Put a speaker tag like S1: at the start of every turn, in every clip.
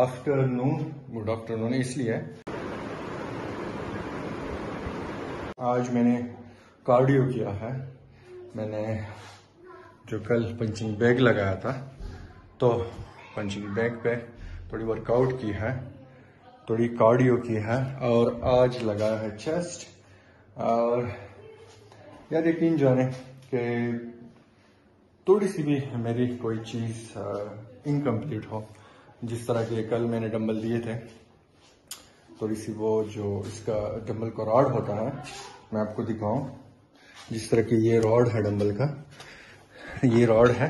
S1: Afternoon, good afternoon इसलिए आज मैंने कार्डियो किया है। मैंने जो कल पंचिंग बैग लगाया था तो पंचिंग बैग पे थोड़ी वर्कआउट की है, थोड़ी कार्डियो की है और आज लगाया है चेस्ट। और यार यकीन जाने कि थोड़ी सी भी मेरी कोई चीज़ इनकम्प्लीट हो, जिस तरह के कल मैंने डंबल दिए थे, थोड़ी सी वो जो इसका डंबल का रॉड होता है, मैं आपको दिखाऊं, जिस तरह की ये रॉड है डंबल का, ये रॉड है,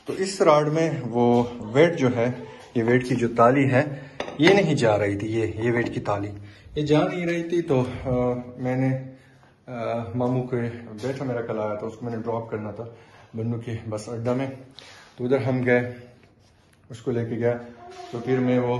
S1: तो इस रॉड में वो वेट जो है, ये वेट की जो ताली है ये नहीं जा रही थी, ये वेट की ताली ये जा नहीं रही थी। तो मैंने मामू के बेटा मेरा कल आया था, उसको मैंने ड्रॉप करना था बन्नू के बस अड्डा में, तो उधर हम गए, उसको लेके गया, तो फिर मैं वो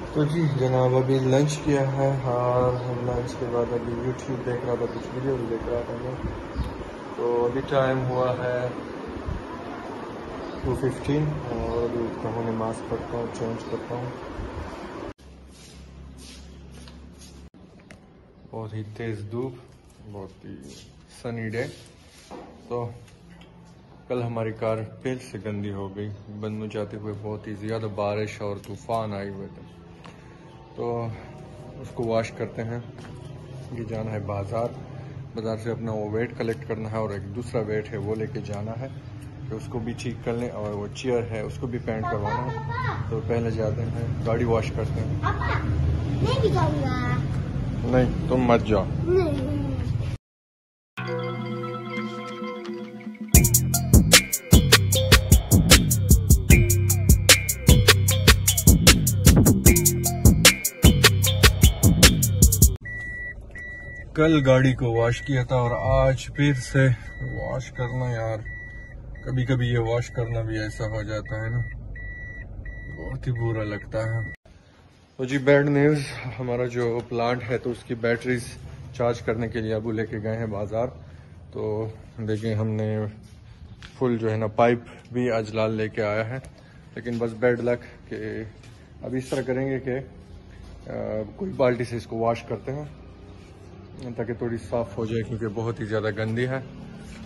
S1: तो जी जनाब अभी लंच किया है और लंच के बाद अभी यूट्यूब देख रहा था, कुछ वीडियो भी देख रहा था मैं। तो अभी टाइम हुआ है 2:15 और अभी उठता हूँ, नमाज पढ़ता हूँ, चेंज करता हूँ। बहुत ही तेज़ धूप, बहुत ही सनी डे। तो कल हमारी कार फिर से गंदी हो गई, बन्नू जाते हुए बहुत ही ज़्यादा बारिश और तूफ़ान आए हुए थे, तो उसको वॉश करते हैं। ये जाना है बाज़ार से अपना वो वेट कलेक्ट करना है और एक दूसरा वेट है वो लेके जाना है, तो उसको भी ठीक कर लें। और वो चेयर है उसको भी पेंट करवाना है, तो पहले जाते हैं गाड़ी वॉश करते हैं।
S2: मैं भी जाऊंगा।
S1: नहीं तुम मत जाओ। कल गाड़ी को वॉश किया था और आज फिर से वॉश करना, यार कभी कभी ये वॉश करना भी ऐसा हो जाता है ना, बहुत ही बुरा लगता है। तो जी बैड न्यूज़, हमारा जो प्लांट है तो उसकी बैटरीज चार्ज करने के लिए अबू लेके गए हैं बाज़ार। तो देखिए हमने फुल जो है ना पाइप भी आज लाल लेके आया है, लेकिन बस बैड लक कि अब इस तरह करेंगे कि कोई बाल्टी से इसको वॉश करते हैं ताकि थोड़ी साफ हो जाए, क्योंकि बहुत ही ज़्यादा गंदी है।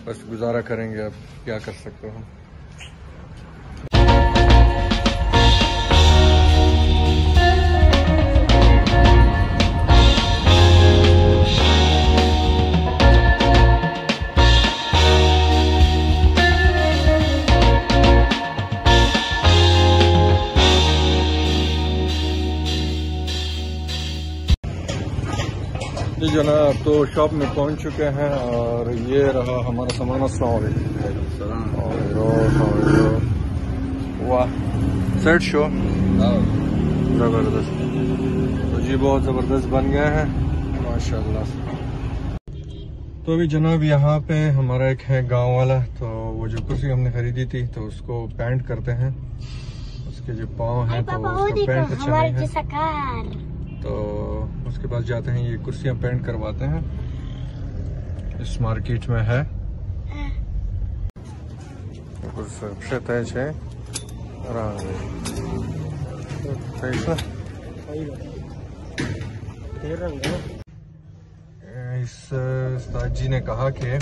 S1: बस गुजारा करेंगे, अब क्या कर सकते हैं हम। जी जनाब, तो शॉप में पहुंच चुके हैं और ये रहा हमारा सामान। वाह सेट शो जबरदस्त, तो जी बहुत ज़बरदस्त बन गए हैं माशाल्लाह। तो अभी जनाब यहाँ पे हमारा एक है गांव वाला, तो वो जो कुर्सी हमने खरीदी थी तो उसको पेंट करते हैं, उसके जो पाँव हैं तो उसका पेंट अच्छा नहीं है, तो उसके पास जाते हैं, ये कुर्सियां पेंट करवाते हैं, इस मार्केट में है इस उस्ताद जी ने कहा कि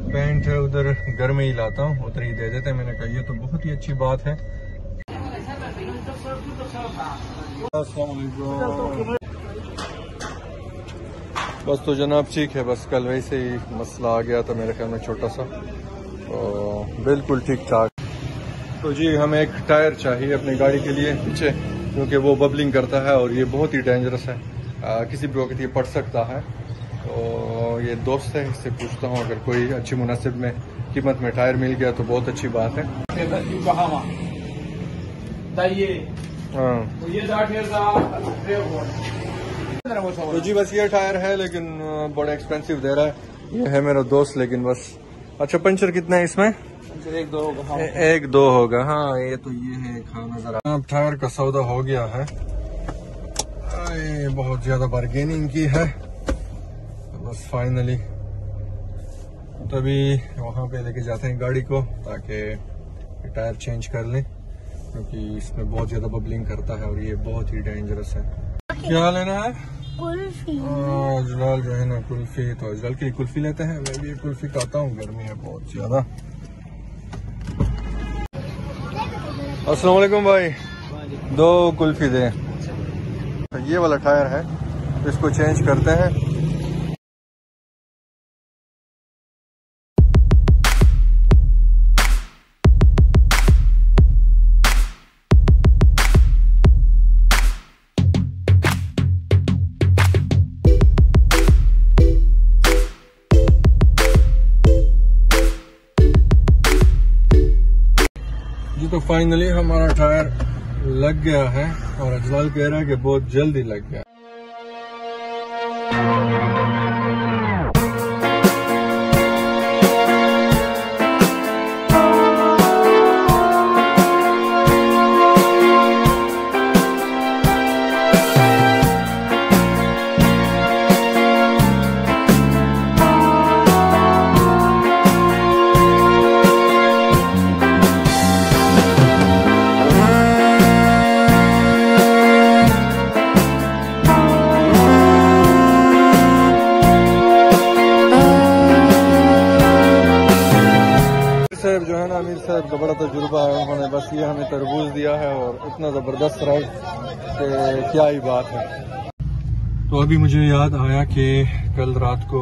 S1: पेंट उधर घर में ही लाता हूँ, उधर ही दे देते हैं। मैंने कहा ये तो बहुत ही अच्छी बात है। बस तो जनाब ठीक है, बस कल वैसे ही मसला आ गया था मेरे ख्याल में छोटा सा, तो बिल्कुल ठीक ठाक। तो जी हमें एक टायर चाहिए अपनी गाड़ी के लिए पीछे, क्योंकि वो बबलिंग करता है और ये बहुत ही डेंजरस है, किसी भी वक्त ये पड़ सकता है। तो ये दोस्त है, इससे पूछता हूँ अगर कोई अच्छी मुनासिब में कीमत में टायर मिल गया तो बहुत अच्छी बात है। हाँ तो जी बस ये टायर है, लेकिन बड़ा एक्सपेंसिव दे रहा है। ये है मेरा दोस्त, लेकिन बस अच्छा पंचर कितना है इसमें?
S3: एक दो होगा। हाँ।
S1: एक दो होगा। हाँ ये तो ये है एक। हाँ नजर अब टायर का सौदा हो गया है। बहुत ज्यादा बार्गेनिंग की है बस फाइनली। तभी वहां पे लेके जाते हैं गाड़ी को ताकि टायर चेंज कर लें, क्योंकि इसमें बहुत ज्यादा बबलिंग करता है और ये बहुत ही डेंजरस है। क्या लेना है?
S2: कुल्फी।
S1: अजलाल जो है ना कुल्फी, तो अजलाल के लिए कुल्फी लेते हैं। मैं भी कुल्फी खाता हूँ, गर्मी है बहुत ज्यादा। अस्सलाम वालेकुम भाई, 2 कुल्फी दे। ये वाला टायर है, इसको चेंज करते हैं। जी तो फाइनली हमारा टायर लग गया है और अजलाल कह रहा है कि बहुत जल्दी लग गया। साहब जो है ना, अमीर साहब का बड़ा तजुर्बा है, उन्होंने बस ये हमें तरबूज दिया है और इतना ज़बरदस्त रहा कि क्या ही बात है। तो अभी मुझे याद आया कि कल रात को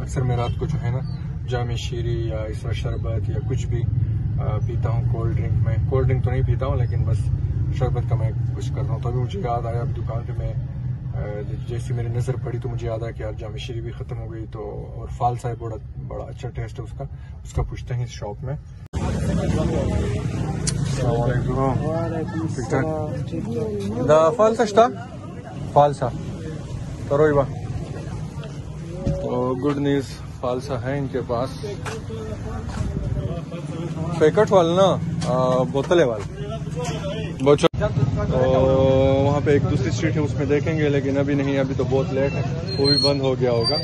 S1: अक्सर मैं रात को जो है ना जामे शीरी या इस तरह शरबत या कुछ भी पीता हूँ कोल्ड ड्रिंक में। कोल्ड ड्रिंक तो नहीं पीता हूँ, लेकिन बस शरबत का मैं कुछ करता हूँ। तो अभी मुझे याद आया, अभी दुकान पे मैं जैसी मेरी नज़र पड़ी तो मुझे याद आया कि यार जामे शीरी भी ख़त्म हो गई। तो और फालसा है, बड़ा अच्छा टेस्ट है उसका पूछते हैं इस शॉप में। फालसा स्टा फालसा तरोइबा। तो गुड न्यूज़, फालसा है इनके पास। पैकेट वाला ना बोतले वाला बहुत। तो वहाँ पे एक दूसरी स्ट्रीट है, उसमें देखेंगे, लेकिन अभी नहीं, अभी तो बहुत लेट है, वो भी बंद हो गया होगा।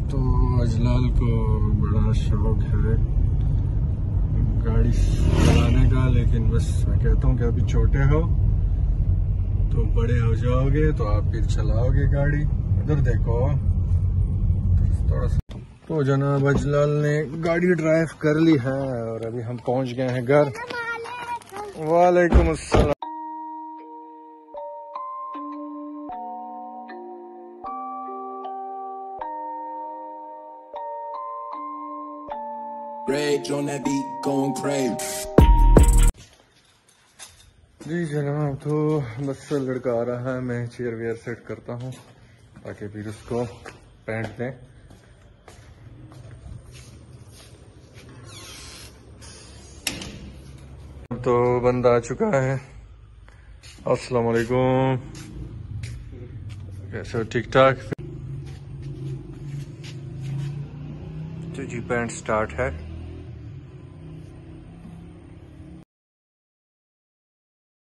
S1: तो अजलाल को बड़ा शौक है गाड़ी चलाने का, लेकिन बस मैं कहता हूँ कि अभी छोटे हो तो बड़े हो जाओगे तो आप फिर चलाओगे गाड़ी। इधर देखो थोड़ा सा। तो जनाब अजलाल ने गाड़ी ड्राइव कर ली है और अभी हम पहुंच गए हैं घर। वालेकुम अस्सलाम।
S4: Rage on that beat, going crazy.
S1: जी जनाब, तो बस लड़का आ रहा है, मैं चेयर वेयर सेट करता हूँ ताकि फिर उसको पैंट दें। तो बंदा आ चुका है। अस्सलाम वालेकुम, कैसे हो? ठीक ठाक। तो जी पैंट स्टार्ट है।